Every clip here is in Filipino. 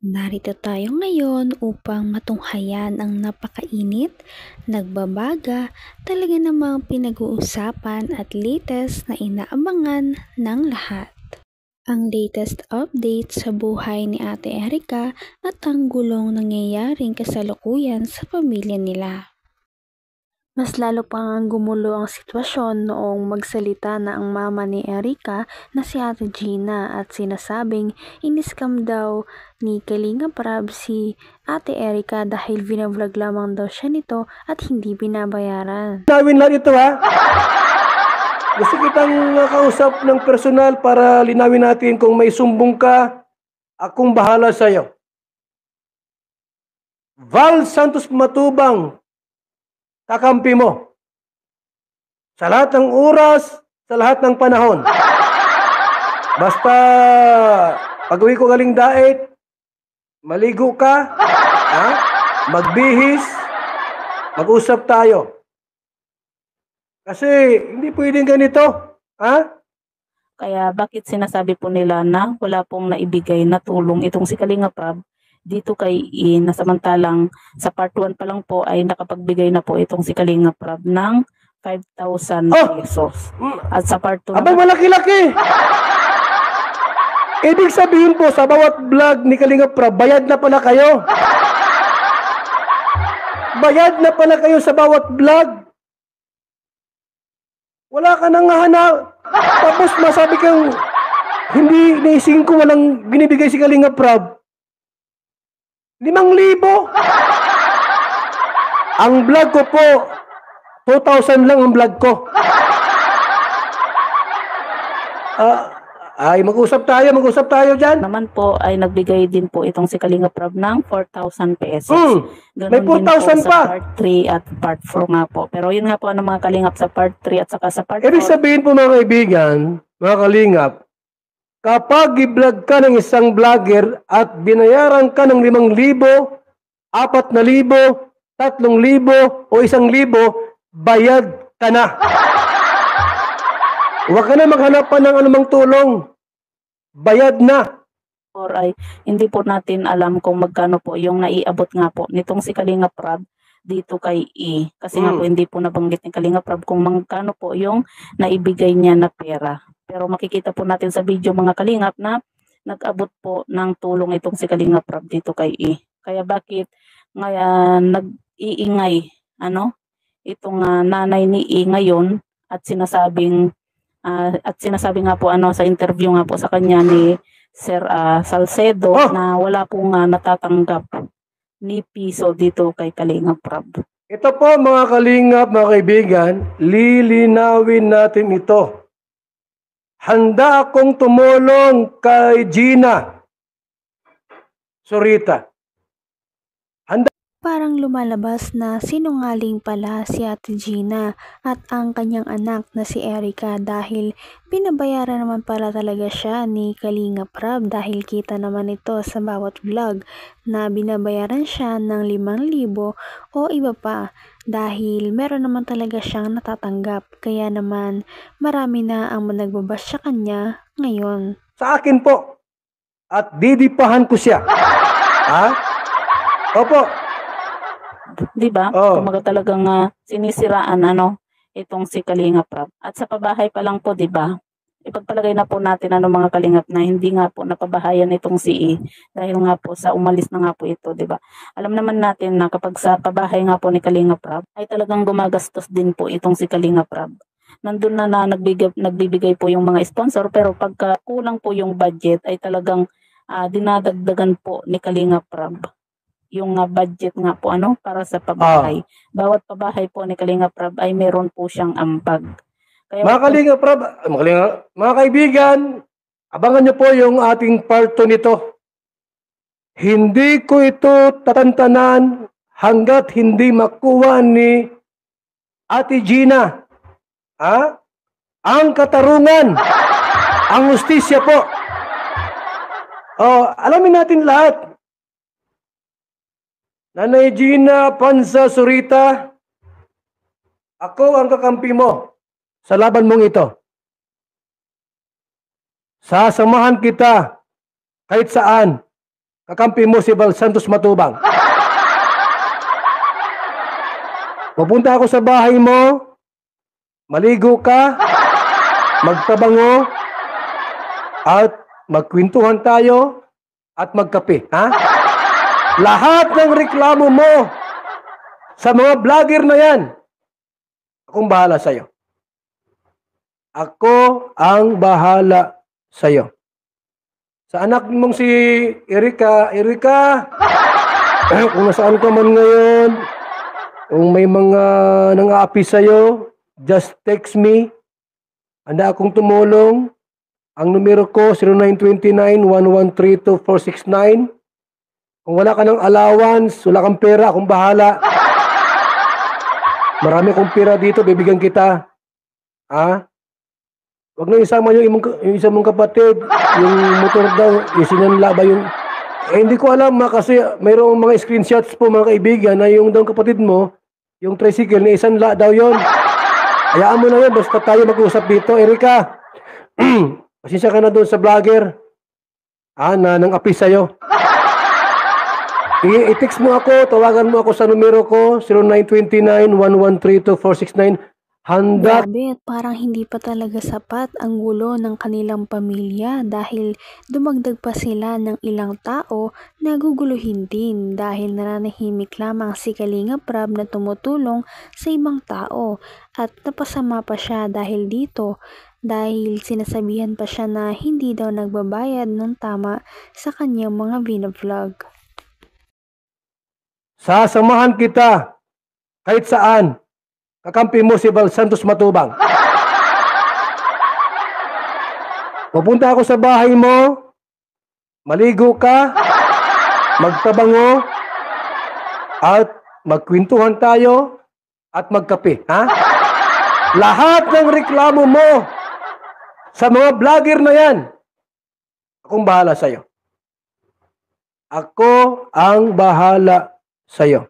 Narito tayo ngayon upang matunghayan ang napakainit, nagbabaga, talaga namang pinag-uusapan at latest na inaabangan ng lahat. Ang latest update sa buhay ni Ate Erika at ang gulong nangyayaring kasalukuyan sa pamilya nila. Mas lalo pang gumulo ang sitwasyon noong magsalita na ang mama ni Erika na si Ate Gina at sinasabing iniskam daw ni Kalinga Prab si Ate Erika dahil vinavlog lamang daw siya nito at hindi binabayaran. Nawin lang ito ha. Gusto kitang kausap ng personal para linawin natin kung may sumbong ka, akong bahala sa'yo. Val Santos Matubang, kakampi mo. Sa lahat ng oras, sa lahat ng panahon. Basta, pag-uwi ko galing daet, maligo ka, ha? Magbihis, mag-usap tayo. Kasi, hindi pwedeng ganito, ha? Kaya bakit sinasabi po nila na wala pong naibigay na tulong itong si Kalinga Prab dito kay na samantalang sa part 1 pa lang po ay nakapagbigay na po itong si Kalinga Prab ng 5,000 pesos. At sa part 2 abang malaki-laki! Ibig sabihin po sa bawat vlog ni Kalinga Prab, bayad na pala kayo. Bayad na pala kayo sa bawat vlog. Wala ka nang hanap. Tapos masabi kang hindi naising ko walang binibigay si Kalinga Prab. 5,000. Ang vlog ko po, 2,000 lang ang vlog ko. Ay, mag-usap tayo dyan. naman po ay nagbigay din po itong si Kalinga Prab ng 4,000 pesos. Ganun May 4,000 din po pa. sa part 3 at part 4 nga po. Pero yun nga po ang mga kalingap sa part 3 at saka sa part 4. Ibig sabihin po mga kaibigan, mga kalingap, kapag i-vlog ka ng isang vlogger at binayaran ka ng 5,000, 4,000, 3,000 o 1,000, bayad ka na. Huwag ka na maghanap pa ng anumang tulong. Bayad na. Or ay hindi po natin alam kung magkano po yung naiabot nga po nitong si Kalinga Prab dito kay E. Kasi nga po hindi po nabanggit ni Kalinga Prab kung magkano po yung naibigay niya na pera. Pero makikita po natin sa video mga kalingap na nag-abot po ng tulong itong si Kalinga Prab dito kay E. Kaya bakit ngayon nag-iingay itong nanay ni E ngayon at sinasabi nga po sa interview nga po sa kanya ni Sir Salcedo na wala pong natatanggap ni piso dito kay Kalinga Prab. Ito po mga kalingap, mga kaibigan, lilinawin natin ito. Handa akong tumulong kay Gina Zurita. Parang lumalabas na sinungaling pala si Ate Gina at ang kanyang anak na si Erika dahil binabayaran naman pala talaga siya ni Kalinga Prab dahil kita naman ito sa bawat vlog na binabayaran siya ng 5,000 o iba pa dahil meron naman talaga siyang natatanggap kaya naman marami na ang nagbabash sa kanya ngayon. Sa akin po at didipahan ko siya. Ha? Opo. Di ba? Kumaga talagang sinisiraan itong si Kalinga Prab. At sa pabahay pa lang po, di ba? Ipagpalagay na po natin mga kalingap na hindi nga po napabahayan itong si E dahil nga po sa umalis na nga po ito, di ba? Alam naman natin na kapag sa pabahay nga po ni Kalinga Prab ay talagang gumagastos din po itong si Kalinga Prab. Nandun na nagbibigay po yung mga sponsor pero pagka kulang po yung budget ay talagang dinadagdagan po ni Kalinga Prab yung budget nga po para sa pabahay. Bawat pabahay po ni Kalinga Prab ay meron po siyang ambag. Kaya mga Kalinga Prab, mga kaibigan, abangan niyo po yung ating part 2 nito. Hindi ko ito tatantanan hanggat hindi makuha ni Ate Gina ang katarungan, ang hustisya po. Alamin natin lahat. Nanay Gina Panza Zurita, ako ang kakampi mo sa laban mong ito. Sasamahan kita kahit saan. kakampi mo si Val Santos Matubang. Pupunta ako sa bahay mo, maligo ka, magtabango, at magkwentuhan tayo, at magkape. Ha? Lahat ng reklamo mo sa mga vlogger na yan, akong bahala sa'yo. Ako ang bahala sa'yo. Sa anak mong si Erika, kung nasaan ka man ngayon, kung may mga nang-aapi sa'yo, just text me. Handa akong tumulong. Ang numero ko, 0929-1132-469. Kung wala ka ng allowance, wala kang pera, akong bahala. Marami kong pera dito, bibigyan kita. Ha? Huwag na isama yung isa mong kapatid, yung motor daw, yung sinanla ba yung... hindi ko alam kasi mayroong mga screenshots po mga kaibigan na yung daw kapatid mo, yung tricycle na isanla daw yon. Hayaan mo na yun, basta tayo mag-usap dito. Erika, pasensya ka na doon sa vlogger. Na nang-api sa'yo. I-text mo ako, tawagan mo ako sa numero ko, 0929-1132-469. Handa. Grabe, at parang hindi pa talaga sapat ang gulo ng kanilang pamilya dahil dumagdag pa sila ng ilang tao na guguluhin din dahil nananahimik lamang si Kalingap Rab na tumutulong sa ibang tao at napasama pa siya dahil dito dahil sinasabihan pa siya na hindi daw nagbabayad ng tama sa kanyang mga vlog. Sasamahan kita kahit saan. Kakampi mo si Val Santos Matubang. Pupunta ako sa bahay mo, maligo ka, magtabango, at magkwentuhan tayo, at magkape. Ha? Lahat ng reklamo mo sa mga vlogger na yan, akong bahala sa'yo. Ako ang bahala sa'yo.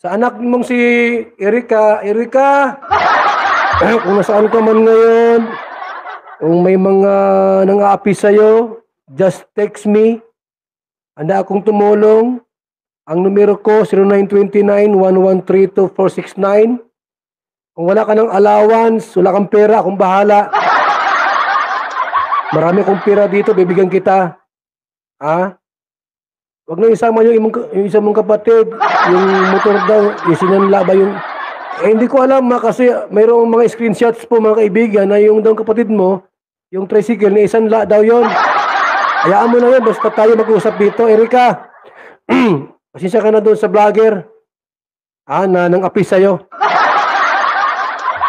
Sa anak mong si Erika, kung nasaan ka man ngayon, kung may mga nang-aapi sa'yo, just text me. Handa akong tumulong. Ang numero ko, 0929-1132-469. Kung wala ka ng allowance, wala kang pera, akong bahala. Marami kong pera dito, bibigyan kita. Ha? Huwag na isama yung isa mong kapatid, yung motor daw, yung sinanla ba yung... hindi ko alam kasi mayroong mga screenshots po mga kaibigan na yung daw kapatid mo, yung tricycle na isanla daw yon. Hayaan mo na yun, basta tayo mag-usap dito. Erika, pasensya ka na doon sa vlogger. Na nang-api sa'yo.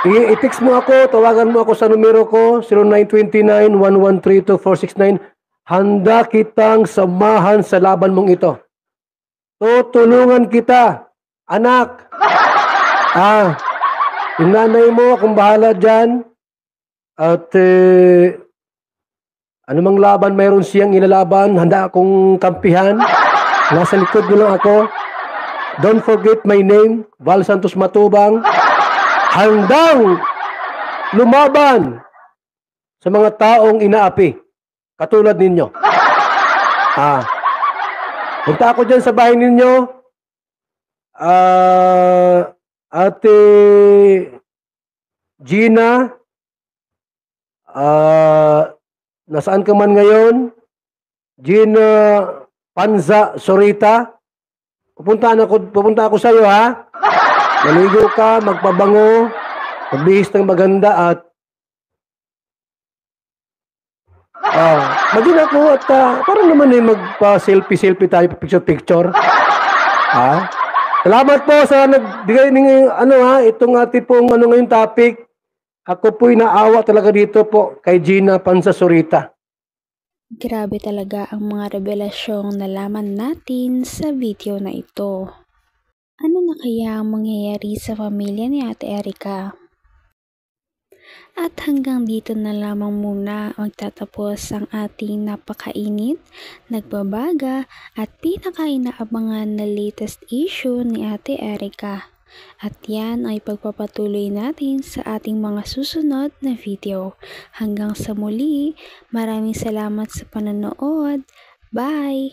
I-text mo ako, tawagan mo ako sa numero ko, 0929-1132-469. Handa kitang samahan sa laban mong ito. Tutulungan kita, anak. Yung nanay mo, kung bahala dyan. At anumang laban mayroon siyang ilalaban, handa akong kampihan. Nasa likod mo lang ako. Don't forget my name, Val Santos Matubang. Handang lumaban sa mga taong inaapi. Katulad ninyo. Punta ako dyan sa bahay ninyo. Ate Gina, nasaan ka man ngayon? Gina Panza Sorita. Pupunta ako sa iyo, ha? Maligo ka, magpabango, magbihis ng maganda at maging ako at parang naman magpa-selfie tayo, picture-picture. Salamat po sa nagbigay ng itong ating pong ngayong topic. Ako po'y naawa talaga dito po kay Gina Panza Sorita. Grabe talaga ang mga revelasyong nalaman natin sa video na ito. Ano na kaya ang mangyayari sa pamilya ni Ate Erika? At hanggang dito na lamang muna magtatapos ang ating napakainit, nagbabaga at pinaka-inaabangan na latest issue ni Ate Erika. At yan ay pagpapatuloy natin sa ating mga susunod na video. Hanggang sa muli, maraming salamat sa panonood Bye!